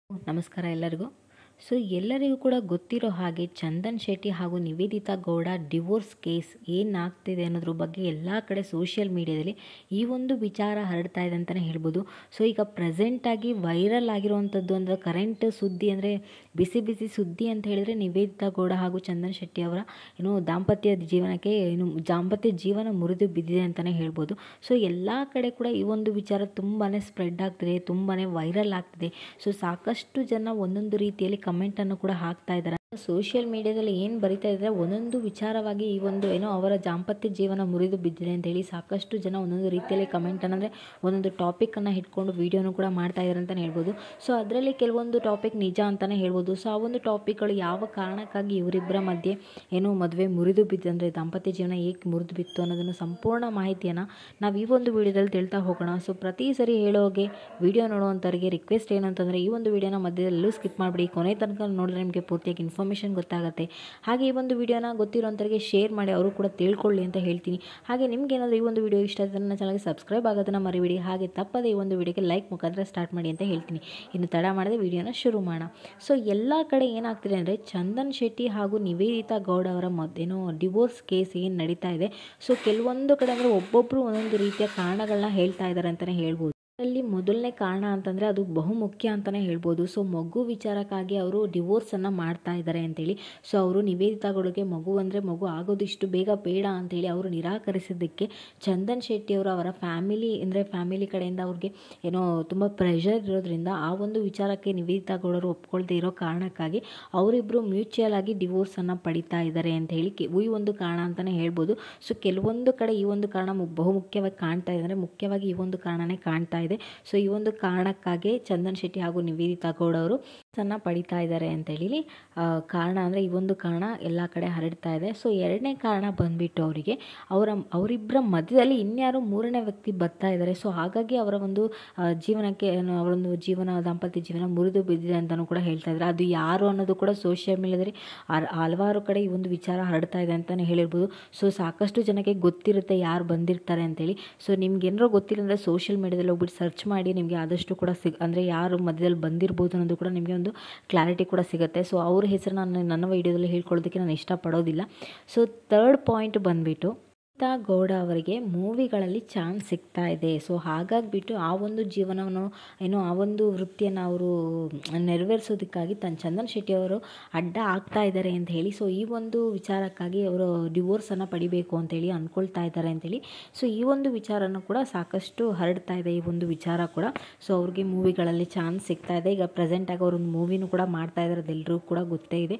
ನಮಸ್ಕಾರ ಎಲ್ಲರಿಗೂ. ಎಲ್ಲರಿಗೂ ಕೂಡ ಗೊತ್ತಿರೋ ಹಾಗೆ ಚಂದನ್ ಶೆಟ್ಟಿ ಹಾಗೂ ನಿವೇದಿತಾ ಗೌಡ ಡಿವೋರ್ಸ್ ಕೇಸ್ ಏನಾಗ್ತಿದೆ ಅನ್ನೋದ್ರ ಬಗ್ಗೆ ಎಲ್ಲ ಕಡೆ ಸೋಷಿಯಲ್ ಮೀಡಿಯಾದಲ್ಲಿ ಈ ಒಂದು ವಿಚಾರ ಹರಡ್ತಾ ಇದೆ ಅಂತಲೇ ಹೇಳ್ಬೋದು. ಈಗ ಪ್ರೆಸೆಂಟಾಗಿ ವೈರಲ್ ಆಗಿರುವಂಥದ್ದು ಅಂದರೆ ಕರೆಂಟ್ ಸುದ್ದಿ ಅಂದರೆ ಬಿಸಿ ಬಿಸಿ ಸುದ್ದಿ ಅಂತ ಹೇಳಿದರೆ ನಿವೇದಿತಾ ಗೌಡ ಹಾಗೂ ಚಂದನ್ ಶೆಟ್ಟಿ ಅವರ ದಾಂಪತ್ಯ ಜೀವನ ಮುರಿದು ಬಿದ್ದಿದೆ ಅಂತಲೇ ಹೇಳ್ಬೋದು. ಎಲ್ಲ ಕಡೆ ಕೂಡ ಈ ಒಂದು ವಿಚಾರ ತುಂಬಾ ಸ್ಪ್ರೆಡ್ ಆಗ್ತಿದೆ, ತುಂಬಾ ವೈರಲ್ ಆಗ್ತಿದೆ. ಸಾಕಷ್ಟು ಜನ ಒಂದೊಂದು ರೀತಿಯಲ್ಲಿ ಕಮೆಂಟನ್ನು ಕೂಡ ಹಾಕ್ತಾ ಇದ್ದಾರೆ. ಸೋಷಿಯಲ್ ಮೀಡಿಯಾದಲ್ಲಿ ಏನು ಬರಿತಾ ಇದ್ದಾರೆ, ಒಂದೊಂದು ವಿಚಾರವಾಗಿ ಈ ಒಂದು ಅವರ ದಾಂಪತ್ಯ ಜೀವನ ಮುರಿದು ಬಿದ್ದಿದೆ ಅಂತೇಳಿ ಸಾಕಷ್ಟು ಜನ ಒಂದೊಂದು ರೀತಿಯಲ್ಲಿ ಕಮೆಂಟನ್ನು ಅಂದರೆ ಒಂದೊಂದು ಟಾಪಿಕನ್ನು ಇಟ್ಕೊಂಡು ವೀಡಿಯೋನು ಕೂಡ ಮಾಡ್ತಾ ಇದ್ದಾರೆ ಅಂತಲೇ ಹೇಳ್ಬೋದು. ಅದರಲ್ಲಿ ಕೆಲವೊಂದು ಟಾಪಿಕ್ ನಿಜ ಅಂತಲೇ ಹೇಳ್ಬೋದು. ಆ ಒಂದು ಟಾಪಿಕ್ಗಳು ಯಾವ ಕಾರಣಕ್ಕಾಗಿ ಇವರಿಬ್ಬರ ಮಧ್ಯೆ ಮದುವೆ ಮುರಿದು ಬಿದ್ದು ಅಂದರೆ ದಾಂಪತ್ಯ ಜೀವನ ಏಕೆ ಮುರಿದು ಬಿತ್ತು ಅನ್ನೋದನ್ನು ಸಂಪೂರ್ಣ ಮಾಹಿತಿಯನ್ನು ನಾವು ಈ ಒಂದು ವಿಡಿಯೋದಲ್ಲಿ ತಿಳ್ತಾ ಹೋಗೋಣ. ಪ್ರತಿ ಸರಿ ಹೇಳೋಗೆ ವಿಡಿಯೋ ನೋಡುವಂಥವ್ರಿಗೆ ರಿಕ್ವೆಸ್ಟ್ ಏನಂತಂದರೆ ಈ ಒಂದು ವಿಡಿಯೋನ ಮಧ್ಯದಲ್ಲೂ ಸ್ಕಿಪ್ ಮಾಡಿಬಿಡಿ, ಕೊನೆ ತನಕ ನೋಡಿದ್ರೆ ನಿಮಗೆ ಪೂರ್ತಿಯಾಗಿ ಇನ್ಫಾರ್ಮೇಷನ್ ಗೊತ್ತಾಗುತ್ತೆ. ಹಾಗೆ ಈ ಒಂದು ವಿಡಿಯೋನ ಗೊತ್ತಿರೋಂಥವ್ರಿಗೆ ಶೇರ್ ಮಾಡಿ, ಅವರು ಕೂಡ ತಿಳ್ಕೊಳ್ಳಿ ಅಂತ ಹೇಳ್ತೀನಿ. ಹಾಗೆ ನಿಮ್ಗೆ ಏನಾದರೂ ಈ ಒಂದು ವಿಡಿಯೋ ಇಷ್ಟ ಆದರೆ ನನ್ನ ಚಾನಲ್ಗೆ ಸಬ್ಸ್ಕ್ರೈಬ್ ಆಗೋದನ್ನು ಮರಿಬೇಡಿ. ಹಾಗೆ ತಪ್ಪದೆ ಈ ಒಂದು ವಿಡಿಯೋಗೆ ಲೈಕ್ ಮುಖಾಂತರ ಸ್ಟಾರ್ಟ್ ಮಾಡಿ ಅಂತ ಹೇಳ್ತೀನಿ. ಇನ್ನು ತಡ ಮಾಡದೆ ವಿಡಿಯೋನ ಶುರು ಮಾಡೋಣ. ಎಲ್ಲ ಕಡೆ ಏನಾಗ್ತಿದೆ ಅಂದರೆ ಚಂದನ್ ಶೆಟ್ಟಿ ಹಾಗೂ ನಿವೇದಿತಾ ಗೌಡ ಅವರ ಡಿವೋರ್ಸ್ ಕೇಸ್ ಏನು ನಡೀತಾ ಇದೆ. ಕೆಲವೊಂದು ಕಡೆ ಅಂದರೆ ಒಬ್ಬೊಬ್ಬರು ಒಂದೊಂದು ರೀತಿಯ ಕಾರಣಗಳನ್ನ ಹೇಳ್ತಾ ಇದ್ದಾರೆ ಅಂತಲೇ ಹೇಳ್ಬೋದು. ಅಲ್ಲಿ ಮೊದಲನೇ ಕಾರಣ ಅಂತಂದರೆ ಅದು ಬಹುಮುಖ್ಯ ಅಂತಲೇ ಹೇಳ್ಬೋದು. ಮಗು ವಿಚಾರಕ್ಕಾಗಿ ಅವರು ಡಿವೋರ್ಸನ್ನು ಮಾಡ್ತಾ ಇದ್ದಾರೆ ಅಂತೇಳಿ. ಅವರು ನಿವೇದಿತಾಗಳಿಗೆ ಮಗು ಅಂದರೆ ಮಗು ಆಗೋದು ಇಷ್ಟು ಬೇಗ ಬೇಡ ಅಂತೇಳಿ ಅವರು ನಿರಾಕರಿಸಿದ್ದಕ್ಕೆ ಚಂದನ್ ಶೆಟ್ಟಿ ಅವರು ಅವರ ಫ್ಯಾಮಿಲಿ ಕಡೆಯಿಂದ ಅವ್ರಿಗೆ ತುಂಬ ಪ್ರೆಷರ್ ಇರೋದ್ರಿಂದ ಆ ಒಂದು ವಿಚಾರಕ್ಕೆ ನಿವೇದಿತಾ ಗೌಡರು ಒಪ್ಕೊಳ್ದೇ ಇರೋ ಕಾರಣಕ್ಕಾಗಿ ಅವರಿಬ್ಬರು ಮ್ಯೂಚುವಲ್ ಆಗಿ ಡಿವೋರ್ಸನ್ನು ಪಡಿತಾ ಇದ್ದಾರೆ ಅಂತ ಹೇಳಿ ಈ ಒಂದು ಕಾರಣ ಅಂತಲೇ ಹೇಳ್ಬೋದು. ಕೆಲವೊಂದು ಕಡೆ ಈ ಒಂದು ಕಾರಣ ಬಹುಮುಖ್ಯವಾಗಿ ಕಾಣ್ತಾ ಇದೆ, ಅಂದರೆ ಮುಖ್ಯವಾಗಿ ಈ ಒಂದು ಕಾರಣನೇ ಕಾಣ್ತಾ ಇದೆ. ಈ ಒಂದು ಕಾರಣಕ್ಕಾಗಿ ಚಂದನ್ ಶೆಟ್ಟಿ ಹಾಗೂ ನಿವೇದಿತಾ ಗೌಡ ಅವರು ಸಣ್ಣ ಪಡಿತಾ ಇದ್ದಾರೆ ಅಂತೇಳಿ ಕಾರಣ ಅಂದರೆ ಈ ಒಂದು ಕಾರಣ ಎಲ್ಲ ಕಡೆ ಹರಡ್ತಾ ಇದೆ. ಎರಡನೇ ಕಾರಣ ಬಂದ್ಬಿಟ್ಟು ಅವರಿಬ್ಬರ ಮಧ್ಯದಲ್ಲಿ ಇನ್ಯಾರು ಮೂರನೇ ವ್ಯಕ್ತಿ ಬರ್ತಾ ಇದ್ದಾರೆ. ಹಾಗಾಗಿ ಅವರ ಒಂದು ಜೀವನಕ್ಕೆ ಅವರೊಂದು ದಾಂಪತ್ಯ ಜೀವನ ಮುರಿದು ಬಿದ್ದಿದೆ ಅಂತಲೂ ಕೂಡ ಹೇಳ್ತಾ ಇದ್ದಾರೆ. ಅದು ಯಾರು ಅನ್ನೋದು ಕೂಡ ಸೋಷಿಯಲ್ ಮೀಡಿಯಾದಲ್ಲಿ ಹಲವಾರು ಕಡೆ ಈ ಒಂದು ವಿಚಾರ ಹರಡ್ತಾ ಇದೆ ಅಂತಲೇ ಹೇಳಿರ್ಬೋದು. ಸಾಕಷ್ಟು ಜನಕ್ಕೆ ಗೊತ್ತಿರುತ್ತೆ ಯಾರು ಬಂದಿರ್ತಾರೆ ಅಂತೇಳಿ. ನಿಮ್ಗೆ ಏನಾರು ಗೊತ್ತಿಲ್ಲ ಅಂದರೆ ಸೋಷಿಯಲ್ ಮೀಡಿಯಾದಲ್ಲಿ ಹೋಗ್ಬಿಟ್ಟು ಸರ್ಚ್ ಮಾಡಿ, ನಿಮಗೆ ಆದಷ್ಟು ಕೂಡ ಅಂದರೆ ಯಾರು ಮಧ್ಯದಲ್ಲಿ ಬಂದಿರ್ಬೋದು ಅನ್ನೋದು ಕೂಡ ನಿಮಗೆ ಒಂದು ಕ್ಲಾರಿಟಿ ಕೂಡ ಸಿಗುತ್ತೆ. ಅವ್ರ ಹೆಸರನ್ನ ನನ್ನ ವಿಡಿಯೋದಲ್ಲಿ ಹೇಳ್ಕೊಳ್ಳೋದಕ್ಕೆ ನಾನು ಇಷ್ಟಪಡೋದಿಲ್ಲ. ಥರ್ಡ್ ಪಾಯಿಂಟ್ ಬಂದುಬಿಟ್ಟು ಗೌಡ ಅವರಿಗೆ ಮೂವಿಗಳಲ್ಲಿ ಚಾನ್ಸ್ ಸಿಗ್ತಾ ಇದೆ. ಹಾಗಾಗಿಬಿಟ್ಟು ಆ ಒಂದು ಜೀವನವನ್ನು ಆ ಒಂದು ವೃತ್ತಿಯನ್ನು ಅವರು ನೆರವೇರಿಸೋದಕ್ಕಾಗಿ ಚಂದನ್ ಶೆಟ್ಟಿ ಅವರು ಅಡ್ಡ ಆಗ್ತಾ ಇದ್ದಾರೆ ಅಂತ ಹೇಳಿ ಈ ಒಂದು ವಿಚಾರಕ್ಕಾಗಿ ಅವರು ಡಿವೋರ್ಸನ್ನು ಪಡಿಬೇಕು ಅಂತೇಳಿ ಅಂದ್ಕೊಳ್ತಾ ಇದ್ದಾರೆ ಅಂತೇಳಿ ಈ ಒಂದು ವಿಚಾರನೂ ಕೂಡ ಸಾಕಷ್ಟು ಹರಡ್ತಾ ಇದೆ. ಈ ಒಂದು ವಿಚಾರ ಕೂಡ ಅವ್ರಿಗೆ ಮೂವಿಗಳಲ್ಲಿ ಚಾನ್ಸ್ ಸಿಗ್ತಾ ಇದೆ. ಈಗ ಪ್ರೆಸೆಂಟಾಗಿ ಅವರು ಒಂದು ಮೂವಿನೂ ಕೂಡ ಮಾಡ್ತಾ ಇದ್ದಾರೆ, ಅದೆಲ್ಲರಿಗೂ ಕೂಡ ಗೊತ್ತೇ ಇದೆ.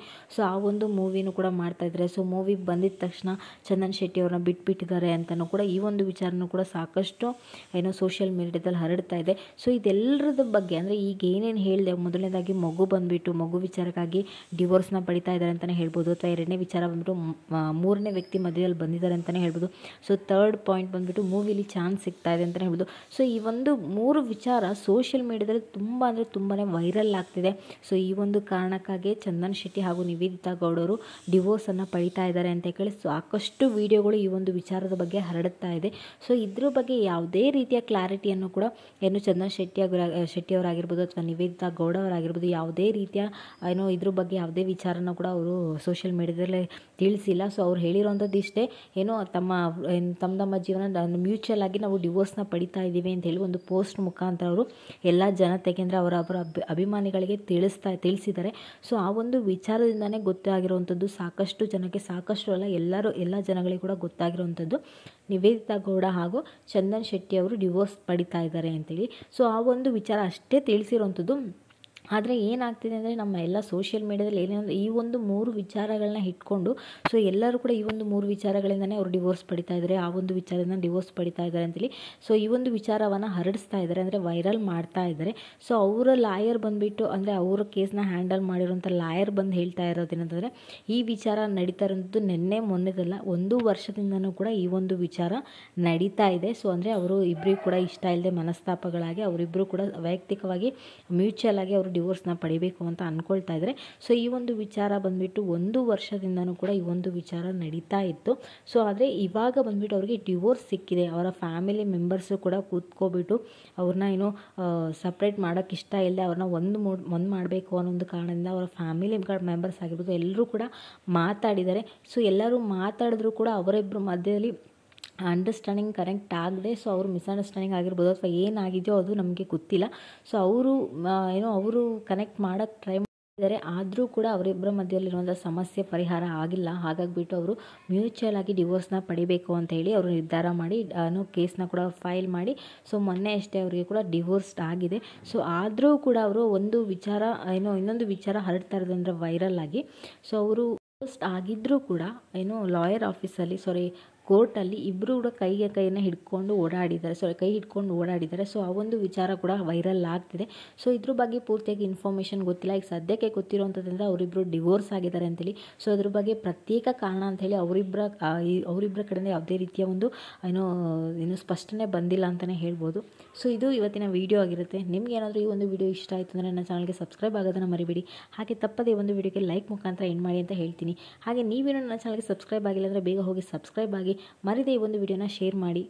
ಆ ಒಂದು ಮೂವಿನೂ ಕೂಡ ಮಾಡ್ತಾ ಇದ್ದಾರೆ. ಮೂವಿ ಬಂದಿದ ತಕ್ಷಣ ಚಂದನ್ ಶೆಟ್ಟಿ ಅವ್ರನ್ನ ಬಿಟ್ಟಿದ್ದಾರೆ ಅಂತಲೂ ಕೂಡ ಈ ಒಂದು ವಿಚಾರನೂ ಕೂಡ ಸಾಕಷ್ಟು ಸೋಷಿಯಲ್ ಮೀಡಿಯಾದಲ್ಲಿ ಹರಡ್ತಾ ಇದೆ. ಇದೆಲ್ಲರದ ಬಗ್ಗೆ ಅಂದರೆ ಈಗ ಏನೇನು ಹೇಳಿದೆ, ಮೊದಲನೇದಾಗಿ ಮಗು ವಿಚಾರಕ್ಕಾಗಿ ಡಿವೋರ್ಸ್ನ ಪಡಿತಾ ಇದ್ದಾರೆ ಅಂತಲೇ ಹೇಳ್ಬೋದು. ಅಥವಾ ಎರಡನೇ ವಿಚಾರ ಬಂದ್ಬಿಟ್ಟು ಮೂರನೇ ವ್ಯಕ್ತಿ ಮಧ್ಯದಲ್ಲಿ ಬಂದಿದ್ದಾರೆ ಅಂತಲೇ ಹೇಳ್ಬೋದು. ಥರ್ಡ್ ಪಾಯಿಂಟ್ ಬಂದ್ಬಿಟ್ಟು ಮೂವಿಲಿ ಚಾನ್ಸ್ ಸಿಗ್ತಾ ಇದೆ ಅಂತಲೇ ಹೇಳ್ಬೋದು. ಈ ಒಂದು ಮೂರು ವಿಚಾರ ಸೋಷಿಯಲ್ ಮೀಡಿಯಾದಲ್ಲಿ ತುಂಬ ಅಂದರೆ ತುಂಬಾ ವೈರಲ್ ಆಗ್ತಿದೆ. ಈ ಒಂದು ಕಾರಣಕ್ಕಾಗಿ ಚಂದನ್ ಶೆಟ್ಟಿ ಹಾಗೂ ನಿವೇದಿತಾ ಗೌಡರು ಡಿವೋರ್ಸನ್ನು ಪಡಿತಾ ಇದ್ದಾರೆ ಅಂತ ಹೇಳಿ ಸಾಕಷ್ಟು ವಿಡಿಯೋಗಳು ಈ ಒಂದು ವಿಚಾರದ ಬಗ್ಗೆ ಹರಡುತ್ತಾ ಇದೆ. ಇದ್ರ ಬಗ್ಗೆ ಯಾವುದೇ ರೀತಿಯ ಕ್ಲಾರಿಟಿಯನ್ನು ಕೂಡ ಚಂದನ್ ಶೆಟ್ಟಿ ಅವರಾಗಿರ್ಬೋದು ಅಥವಾ ನಿವೇದಿತಾ ಗೌಡ ಅವರಾಗಿರ್ಬೋದು ಯಾವುದೇ ರೀತಿಯ ಇದ್ರ ಬಗ್ಗೆ ಯಾವುದೇ ವಿಚಾರನ ಕೂಡ ಅವರು ಸೋಷಿಯಲ್ ಮೀಡಿಯಾದಲ್ಲೇ ತಿಳಿಸಿಲ್ಲ. ಅವ್ರು ಹೇಳಿರೋಂಥದ್ದು ಇಷ್ಟೇ, ತಮ್ಮ ಜೀವನ ಮ್ಯೂಚುವಲ್ ಆಗಿ ನಾವು ಡಿವೋರ್ಸ್ನ ಪಡಿತಾ ಇದ್ದೀವಿ ಅಂತ ಹೇಳಿ ಒಂದು ಪೋಸ್ಟ್ ಮುಖಾಂತರ ಅವರು ಎಲ್ಲ ಜನತೆಗೆ ಅಂದರೆ ಅವರ ಅಭಿಮಾನಿಗಳಿಗೆ ತಿಳಿಸಿದ್ದಾರೆ. ಆ ಒಂದು ವಿಚಾರದಿಂದನೇ ಗೊತ್ತಾಗಿರುವಂಥದ್ದು ಸಾಕಷ್ಟು ಜನಕ್ಕೆ, ಸಾಕಷ್ಟು ಅಲ್ಲ ಎಲ್ಲ ಜನಗಳಿಗೆ ಕೂಡ ಗೊತ್ತಾಗಿರುವಂಥದ್ದು ನಿವೇದಿತಾ ಗೌಡ ಹಾಗೂ ಚಂದನ್ ಶೆಟ್ಟಿ ಅವರು ಡಿವೋರ್ಸ್ ಪಡಿತಾ ಇದ್ದಾರೆ ಅಂತೇಳಿ. ಆ ಒಂದು ವಿಚಾರ ಅಷ್ಟೇ ತಿಳಿಸಿರುವಂಥದ್ದು. ಆದರೆ ಏನಾಗ್ತಿದೆ ಅಂದರೆ ನಮ್ಮ ಎಲ್ಲ ಸೋಷಿಯಲ್ ಮೀಡಿಯಾದಲ್ಲಿ ಏನೇನಂದರೆ ಈ ಒಂದು ಮೂರು ವಿಚಾರಗಳನ್ನ ಇಟ್ಕೊಂಡು ಎಲ್ಲರೂ ಕೂಡ ಈ ಒಂದು ಮೂರು ವಿಚಾರಗಳಿಂದನೇ ಅವರು ಡಿವೋರ್ಸ್ ಪಡಿತಾ ಇದ್ದಾರೆ, ಆ ಒಂದು ವಿಚಾರದಿಂದ ಡಿವೋರ್ಸ್ ಪಡಿತಾ ಇದ್ದಾರೆ ಅಂತೇಳಿ ಈ ಒಂದು ವಿಚಾರವನ್ನು ಹರಡಿಸ್ತಾ ಇದ್ದಾರೆ, ಅಂದರೆ ವೈರಲ್ ಮಾಡ್ತಾ ಇದ್ದಾರೆ. ಅವರ ಲಾಯರ್ ಬಂದುಬಿಟ್ಟು ಅಂದರೆ ಅವರ ಕೇಸ್ನ ಹ್ಯಾಂಡಲ್ ಮಾಡಿರೋಂಥ ಲಾಯರ್ ಬಂದು ಹೇಳ್ತಾ ಇರೋದೇನಂತಂದರೆ ಈ ವಿಚಾರ ನಡೀತಾ ಇರೋಂಥದ್ದು ನಿನ್ನೆ ಮೊನ್ನೆದಲ್ಲ, 1 ವರ್ಷದಿಂದನೂ ಕೂಡ ಈ ಒಂದು ವಿಚಾರ ನಡೀತಾ ಇದೆ. ಅಂದರೆ ಅವರು ಇಬ್ಬರಿಗೂ ಕೂಡ ಇಷ್ಟ ಇಲ್ಲದೆ ಮನಸ್ತಾಪಗಳಾಗಿ ಅವರಿಬ್ಬರು ಕೂಡ ವೈಯಕ್ತಿಕವಾಗಿ ಮ್ಯೂಚುವಲ್ ಆಗಿ ಅವರು ಡಿವೋರ್ಸ್ನ ಪಡಿಬೇಕು ಅಂತ ಅಂದ್ಕೊಳ್ತಾ ಇದ್ದಾರೆ. ಸೊ ಈ ಒಂದು ವಿಚಾರ ಬಂದುಬಿಟ್ಟು 1 ವರ್ಷದಿಂದನೂ ಕೂಡ ಈ ಒಂದು ವಿಚಾರ ನಡೀತಾ ಇತ್ತು. ಸೊ ಆದರೆ ಇವಾಗ ಬಂದುಬಿಟ್ಟು ಅವರಿಗೆ ಡಿವೋರ್ಸ್ ಸಿಕ್ಕಿದೆ. ಅವರ ಫ್ಯಾಮಿಲಿ ಮೆಂಬರ್ಸು ಕೂಡ ಕೂತ್ಕೊಬಿಟ್ಟು ಅವ್ರನ್ನ ಏನೋ ಸಪ್ರೇಟ್ ಮಾಡೋಕ್ಕೆ ಇಷ್ಟ ಇಲ್ಲದೆ ಅವ್ರನ್ನ ಒಂದು ಮಾಡಬೇಕು ಅನ್ನೋ ಒಂದು ಕಾರಣದಿಂದ ಅವರ ಫ್ಯಾಮಿಲಿ ಮೆಂಬರ್ಸ್ ಆಗಿರ್ಬೋದು ಎಲ್ಲರೂ ಕೂಡ ಮಾತಾಡಿದ್ದಾರೆ. ಸೊ ಎಲ್ಲರೂ ಮಾತಾಡಿದ್ರು ಕೂಡ ಅವರಿಬ್ಬರ ಮಧ್ಯದಲ್ಲಿ ಅಂಡರ್ಸ್ಟ್ಯಾಂಡಿಂಗ್ ಕರೆಕ್ಟ್ ಆಗದೆ, ಸೊ ಅವರು ಮಿಸ್ಅಂಡರ್ಸ್ಟ್ಯಾಂಡಿಂಗ್ ಆಗಿರ್ಬೋದು ಅಥವಾ ಏನಾಗಿದೆಯೋ ಅದು ನಮಗೆ ಗೊತ್ತಿಲ್ಲ. ಸೊ ಅವರು ಕನೆಕ್ಟ್ ಮಾಡೋಕ್ಕೆ ಟ್ರೈ ಮಾಡಿದ್ದಾರೆ, ಆದರೂ ಕೂಡ ಅವರಿಬ್ಬರ ಮಧ್ಯದಲ್ಲಿರುವಂಥ ಸಮಸ್ಯೆ ಪರಿಹಾರ ಆಗಿಲ್ಲ. ಹಾಗಾಗಿಬಿಟ್ಟು ಅವರು ಮ್ಯೂಚುವಲ್ ಆಗಿ ಡಿವೋರ್ಸ್ನ ಪಡಿಬೇಕು ಅಂತ ಹೇಳಿ ಅವರು ನಿರ್ಧಾರ ಮಾಡಿ ಕೇಸ್ನ ಕೂಡ ಫೈಲ್ ಮಾಡಿ, ಸೊ ಮೊನ್ನೆ ಅಷ್ಟೇ ಅವರಿಗೆ ಕೂಡ ಡಿವೋರ್ಸ್ ಆಗಿದೆ. ಸೊ ಆದರೂ ಕೂಡ ಅವರು ಒಂದು ವಿಚಾರ ಇನ್ನೊಂದು ವಿಚಾರ ಹರಡ್ತಾ ಇರೋದು ಅಂದರೆ ವೈರಲ್ ಆಗಿ. ಸೊ ಅವರು ಡಿವೋರ್ಸ್ ಆಗಿದ್ದರೂ ಕೂಡ ಲಾಯರ್ ಆಫೀಸಲ್ಲಿ ಕೋರ್ಟಲ್ಲಿ ಇಬ್ಬರು ಕೂಡ ಕೈನ ಹಿಡ್ಕೊಂಡು ಓಡಾಡಿದ್ದಾರೆ, ಕೈ ಹಿಡ್ಕೊಂಡು ಓಡಾಡಿದ್ದಾರೆ. ಸೊ ಆ ಒಂದು ವಿಚಾರ ಕೂಡ ವೈರಲ್ ಆಗ್ತಿದೆ. ಸೊ ಇದ್ರ ಬಗ್ಗೆ ಪೂರ್ತಿಯಾಗಿ ಇನ್ಫಾರ್ಮೇಷನ್ ಗೊತ್ತಿಲ್ಲ. ಈಗ ಸದ್ಯಕ್ಕೆ ಗೊತ್ತಿರೋಂಥದ್ರಿಂದ ಅವರಿಬ್ಬರು ಡಿವೋರ್ಸ್ ಆಗಿದ್ದಾರೆ ಅಂತೇಳಿ. ಸೊ ಅದ್ರ ಬಗ್ಗೆ ಪ್ರತ್ಯೇಕ ಕಾರಣ ಅಂಥೇಳಿ ಅವರಿಬ್ಬರ ಕಡೆಯಿಂದ ಯಾವುದೇ ರೀತಿಯ ಒಂದು ಸ್ಪಷ್ಟನೆ ಬಂದಿಲ್ಲ ಅಂತಲೇ ಹೇಳ್ಬೋದು. ಸೊ ಇದು ಇವತ್ತಿನ ವಿಡಿಯೋ ಆಗಿರುತ್ತೆ. ನಿಮ್ಗೆ ಏನಾದರೂ ಈ ಒಂದು ವಿಡಿಯೋ ಇಷ್ಟ ಆಯಿತು ಅಂದರೆ ನನ್ನ ಚಾನಲ್ಗೆ ಸಬ್ಸ್ಕ್ರೈಬ್ ಆಗೋದನ್ನು ಮರಿಬೇಡಿ. ಹಾಗೆ ತಪ್ಪದೇ ಒಂದು ವಿಡಿಯೋಗೆ ಲೈಕ್ ಮುಖಾಂತರ ಎಂಡ್ ಮಾಡಿ ಅಂತ ಹೇಳ್ತೀನಿ. ಹಾಗೆ ನೀವೇನೋ ನನ್ನ ಚಾನಲ್ಗೆ ಸಬ್ಸ್ಕ್ರೈಬ್ ಆಗಿಲ್ಲ ಅಂದರೆ ಬೇಗ ಹೋಗಿ ಸಬ್ಸ್ಕ್ರೈಬ್ ಆಗಿ, ಮರಿದೇ ಈ ಒಂದು ವಿಡಿಯೋನ ಶೇರ್ ಮಾಡಿ.